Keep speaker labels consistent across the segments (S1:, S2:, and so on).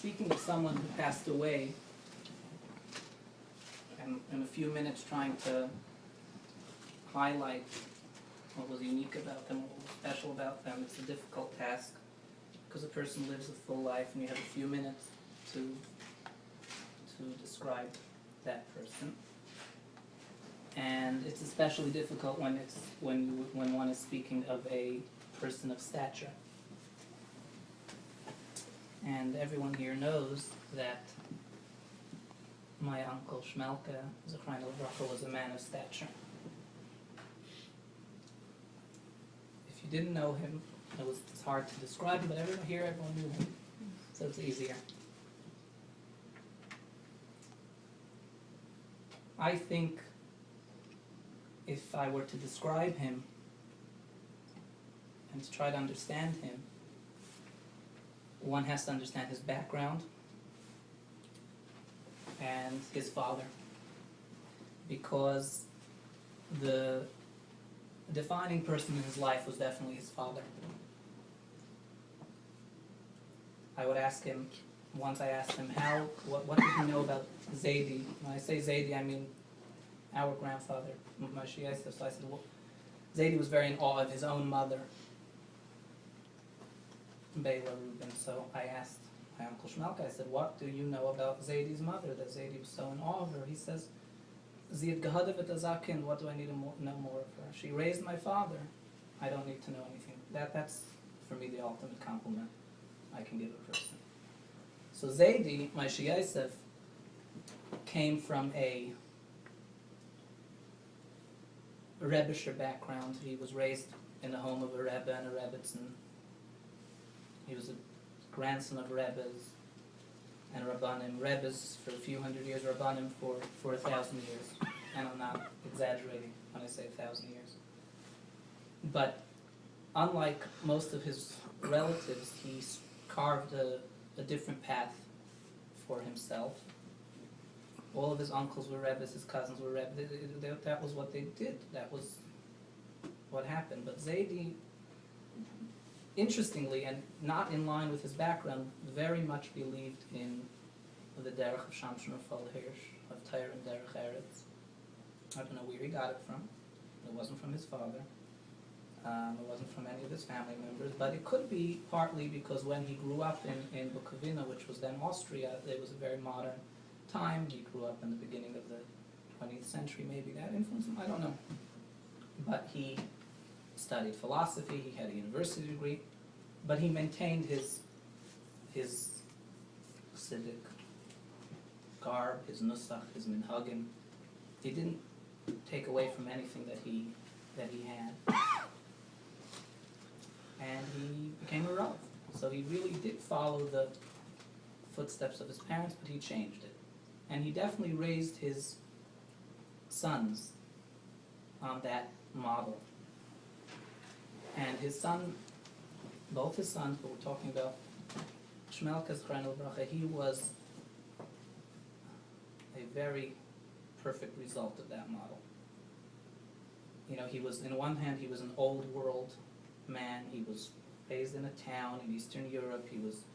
S1: speaking of someone who passed away, and in a few minutes trying to highlight what was unique about them, what was special about them, it's a difficult task because a person lives a full life and you have a few minutes to describe that person. And it's especially difficult when one is speaking of a person of stature. And everyone here knows that my uncle Shmelke, Zechrein Levracha, was a man of stature. If you didn't know him, it's hard to describe him, but everyone knew him, so it's easier. I think if I were to describe him and to try to understand him, one has to understand his background and his father, because the defining person in his life was definitely his father. I would ask him, once I asked him what did he know about Zeide? When I say Zeide, I mean our grandfather, Moshe. So I said, well, Zeide was very in awe of his own mother, rubin. So I asked my uncle Shmelke, I said, what do you know about Zaide's mother, that Zeide was so in awe of her? He says, Ziyad Gehadevet Azakin, what do I need to know more of her? She raised my father. I don't need to know anything. That's, for me, the ultimate compliment I can give a person. So Zeide, Moshe Yosef, came from a Rebbisher background. He was raised in the home of a Rebbe and a Rebbitzin. He was a grandson of Rebbes and Rabbanim. Rebbes for a few hundred years, Rabbanim for 1,000 years. And I'm not exaggerating when I say 1,000 years. But unlike most of his relatives, he carved a different path for himself. All of his uncles were Rebbes, his cousins were Rebbes. That was what they did. That was what happened. But Zeide, interestingly, and not in line with his background, very much believed in the derech of Shamshon Fal Hirsch, of Torah and derech Eretz. I don't know where he got it from. It wasn't from his father. It wasn't from any of his family members, but it could be partly because when he grew up in Bukovina, which was then Austria, it was a very modern time. He grew up in the beginning of the 20th century, maybe that influenced him, I don't know. But he studied philosophy, he had a university degree, but he maintained his Hasidic garb, his nusach, his minhagim. He didn't take away from anything that he had. And he became a Rav. So he really did follow the footsteps of his parents, but he changed it. And he definitely raised his sons on that model. And his son, both his sons, but we're talking about Shmelke's Zechrein Levracha, he was a very perfect result of that model. You know, he was, in one hand, he was an old world man. He was raised in a town in Eastern Europe. He was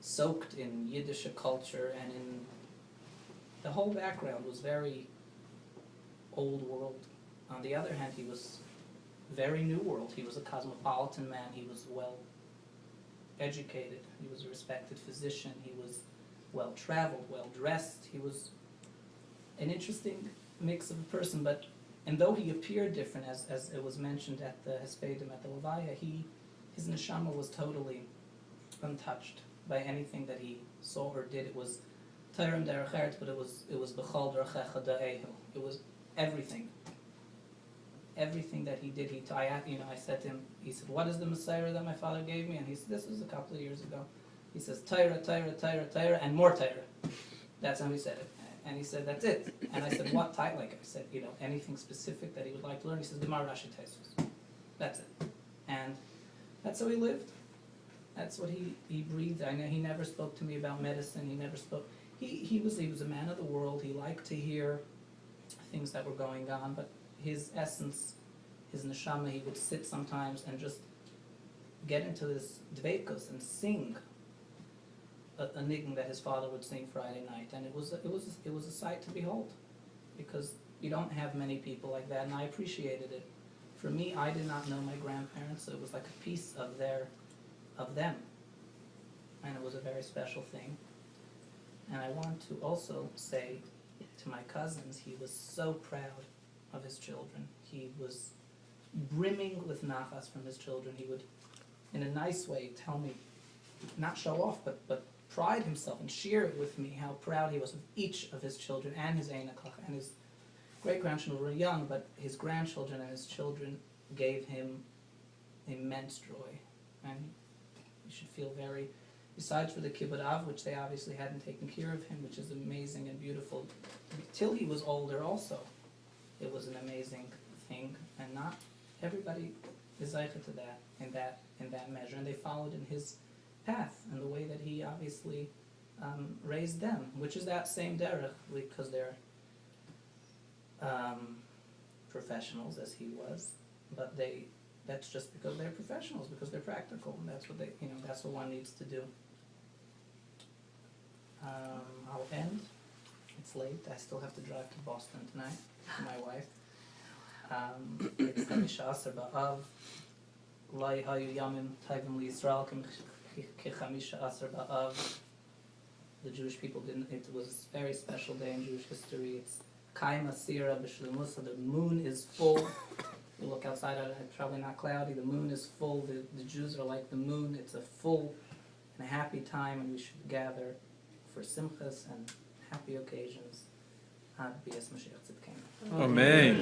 S1: soaked in Yiddish culture, and in the whole background was very old world. On the other hand, he was very new world. He was a cosmopolitan man. He was well educated. He was a respected physician. He was well traveled, well dressed. He was an interesting mix of a person, and though he appeared different, as it was mentioned at the Hespedim, at the Levaya, his neshama was totally untouched by anything that he saw or did. It was Torah derech Eretz, but it was b'chol derechecha da'ehu. It was everything. Everything that he did, I said to him, he said, what is the Messiah that my father gave me? And he said, this was a couple of years ago. He says, Torah, Torah, Torah, Torah, and more Torah. That's how he said it. And he said, that's it. And I said, what type? Like I said, anything specific that he would like to learn? He says, Gemara, Rashi, Tosfos. That's it. And that's how he lived. That's what he breathed. I know he never spoke to me about medicine. He never spoke. He was a man of the world. He liked to hear things that were going on, but his essence, his neshama, he would sit sometimes and just get into this dveikus and sing a niggin that his father would sing Friday night, and it was a sight to behold, because you don't have many people like that, and I appreciated it. For me, I did not know my grandparents, so it was like a piece of them, and it was a very special thing. And I want to also say to my cousins, he was so proud of his children. He was brimming with nachas from his children. He would, in a nice way, tell me, not show off, but pride himself and share it with me how proud he was of each of his children and his Einakach. And his great-grandchildren were young, but his grandchildren and his children gave him immense joy. And you should feel very, besides for the kibbud av, which they obviously hadn't taken care of him, which is amazing and beautiful, till he was older also, it was an amazing thing, and not everybody is zeicha to that, in that measure, and they followed in his path, and the way that he obviously raised them, which is that same derech, because they're professionals as he was, but that's just because they're professionals, because they're practical, and that's what that's what one needs to do. I'll end. It's late. I still have to drive to Boston tonight with my wife. It's Chamisha Asar Ba'av. Lai hayu yamim tovim liYisrael kechamisha Asar Ba'av. The Jewish people didn't. It was a very special day in Jewish history. It's Kaima Sira B'Shlemusa. The moon is full. You look outside, it's probably not cloudy. The moon is full. The Jews are like the moon. It's a full and a happy time, and we should gather for simchas and happy occasions. Ad B'Yas Mashiach Tzidkenu.
S2: Amen.